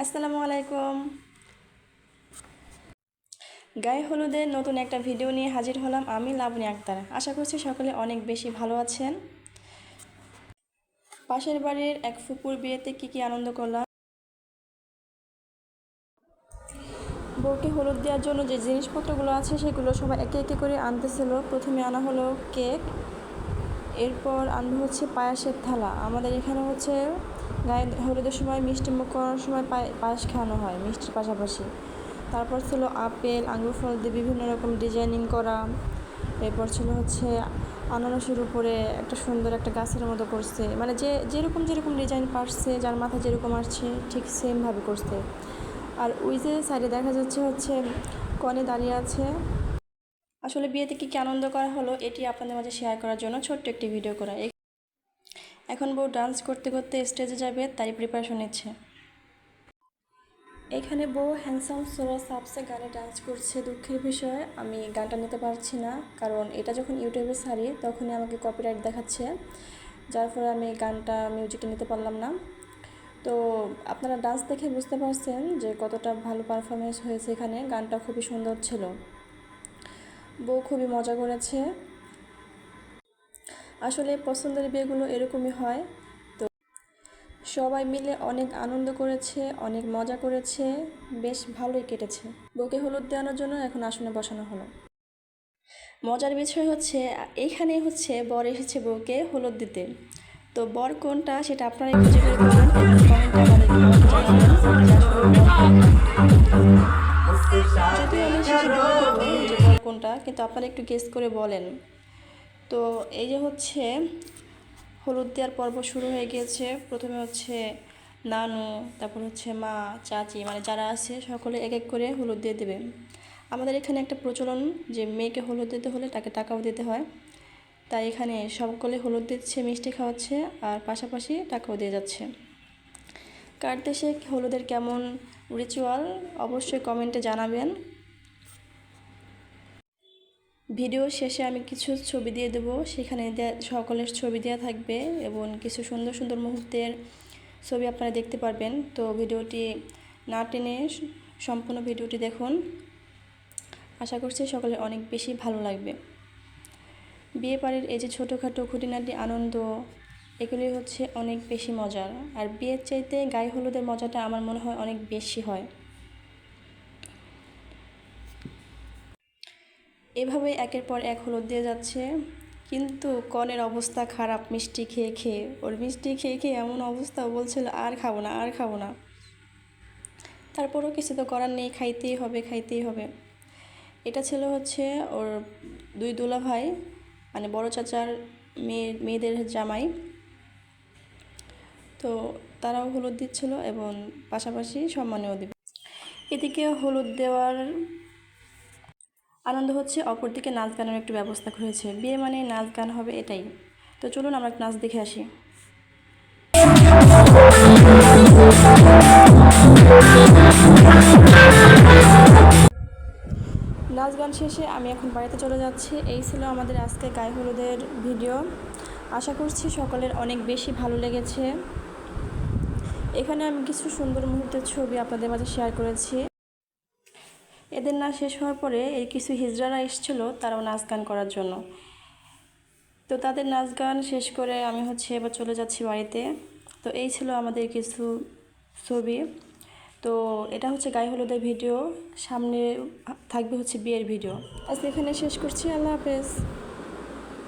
আসসালামু আলাইকুম। গায়ে হলুদের নতুন একটা ভিডিও নিয়ে হাজির হলাম আমি লাবণী আক্তার। আশা করছি সকলে অনেক বেশি ভালো আছেন। পাশের বাড়ির এক ফুপুর বিয়েতে কি আনন্দ করলাম। বউকে হলুদ দেওয়ার জন্য যে জিনিসপত্রগুলো আছে সেগুলো সবাই একে একে করে আনতেছিল। প্রথমে আনা হলো কেক, এরপর আনবো হচ্ছে পায়েসের থালা। আমাদের এখানে হচ্ছে গায়ে হলুদের সময় মিষ্টি মুখ করার সময় পায়েস খাওয়ানো হয় মিষ্টির পাশাপাশি। তারপর ছিল আপেল আঙুর ফল দিয়ে বিভিন্ন রকম ডিজাইনিং করা। এরপর ছিল হচ্ছে আনারসের উপরে একটা সুন্দর একটা গাছের মতো করছে, মানে যেরকম ডিজাইন পারছে, যার মাথা যেরকম আসছে ঠিক সেমভাবে করছে। আর ওই যে সাইডে দেখা যাচ্ছে হচ্ছে কনে দাঁড়িয়ে আছে। আসলে বিয়েতে কি আনন্দ করা হলো এটি আপনাদের মাঝে শেয়ার করার জন্য ছোট্ট একটি ভিডিও করা। এখন বউ ডান্স করতে করতে স্টেজে যাবে, তাই প্রিপারেশন নিচ্ছে। এখানে বউ হ্যান্ডসাম সোরা সাবসে গানে ডান্স করছে। দুঃখের বিষয় আমি গানটা নিতে পারছি না, কারণ এটা যখন ইউটিউবে ছাড়ি তখনই আমাকে কপিরাইট দেখাচ্ছে, যার ফলে আমি গানটা মিউজিকটা নিতে পারলাম না। তো আপনারা ডান্স দেখে বুঝতে পারছেন যে কতটা ভালো পারফরমেন্স হয়েছে। এখানে গানটা খুবই সুন্দর ছিল, বউ খুবই মজা করেছে। আসলে পছন্দের বিয়েগুলো এরকমই হয়। তো সবাই মিলে অনেক আনন্দ করেছে, অনেক মজা করেছে, বেশ ভালোই কেটেছে। বউকে হলুদ দেওয়ানোর জন্য এখন আসনে বসানো হলো। মজার বিষয় হচ্ছে এইখানে হচ্ছে বর এসেছে বউকে হলুদ দিতে। তো বর কোনটা সেটা আপনারাই খুঁজে বের করবেন এবং কমেন্টে আমাদেরকে জানাবেন যে আসলে যদিও আমি শেষে বলে দেবো যে বর কোনটা, কিন্তু আপনারা একটু গেস করে বলেন। তো এই যে হচ্ছে হলুদ দেওয়ার পর্ব শুরু হয়ে গিয়েছে। প্রথমে হচ্ছে নানু, তারপর হচ্ছে মা, চাচি, মানে যারা আছে সকলে এক এক করে হলুদ দিয়ে দেবে। আমাদের এখানে একটা প্রচলন যে মেয়েকে হলুদ দিতে হলে তাকে টাকাও দিতে হয়, তাই এখানে সকলে হলুদ দিচ্ছে, মিষ্টি খাওয়াচ্ছে, আর পাশাপাশি টাকাও দিয়ে যাচ্ছে। কার দেশে হলুদের কেমন রিচুয়াল অবশ্যই কমেন্টে জানাবেন। ভিডিও শেষে আমি কিছু ছবি দিয়ে দেবো, সেখানে সকলের ছবি দেওয়া থাকবে এবং কিছু সুন্দর সুন্দর মুহূর্তের ছবি আপনারা দেখতে পারবেন। তো ভিডিওটি না টেনে সম্পূর্ণ ভিডিওটি দেখুন, আশা করছি সকলের অনেক বেশি ভালো লাগবে। বিয়ে বাড়ির এই যে ছোটোখাটো খুঁটিনাটি আনন্দ, এগুলি হচ্ছে অনেক বেশি মজার। আর বিয়ের চাইতে গায়ে হলুদের মজাটা আমার মনে হয় অনেক বেশি হয়। এভাবে একের পর এক হলুদ দিয়ে যাচ্ছে, কিন্তু কনের অবস্থা খারাপ। মিষ্টি খেয়ে খেয়ে ওর মিষ্টি খেয়ে খেয়ে এমন অবস্থা, বলছিল আর খাবো না আর খাবো না। তারপরও কিছু তো করার নেই, খাইতেই হবে খাইতেই হবে। এটা ছিল হচ্ছে ওর দুই দুলা ভাই, মানে বড় চাচার মেয়েদের জামাই। তো তারাও হলুদ দিচ্ছিল এবং পাশাপাশি সম্মানেও দেবে। এদিকে হলুদ দেওয়ার আনন্দ হচ্ছে, অপরদিকে নাচ গানের একটু ব্যবস্থা হয়েছে। বিয়ে মানে নাচ গান হবে, এটাই। তো চলুন আমরা নাচ দেখে আসি। নাচ গান শেষে আমি এখন বাড়িতে চলে যাচ্ছি। এই ছিল আমাদের আজকে গায়ে হলুদের ভিডিও। আশা করছি সকলের অনেক বেশি ভালো লেগেছে। এখানে আমি কিছু সুন্দর মুহূর্তের ছবি আপনাদের মাঝে শেয়ার করেছি। এদের নাচ শেষ হওয়ার পরে এই কিছু হিজড়ারা এসেছিলো, তারাও নাচ গান করার জন্য। তো তাদের নাচ গান শেষ করে আমি হচ্ছে এবার চলে যাচ্ছি বাড়িতে। তো এই ছিল আমাদের কিছু ছবি। তো এটা হচ্ছে গায়ে হলুদের ভিডিও, সামনে থাকবে হচ্ছে বিয়ের ভিডিও। আজ এখানে শেষ করছি, আল্লাহ হাফেজ।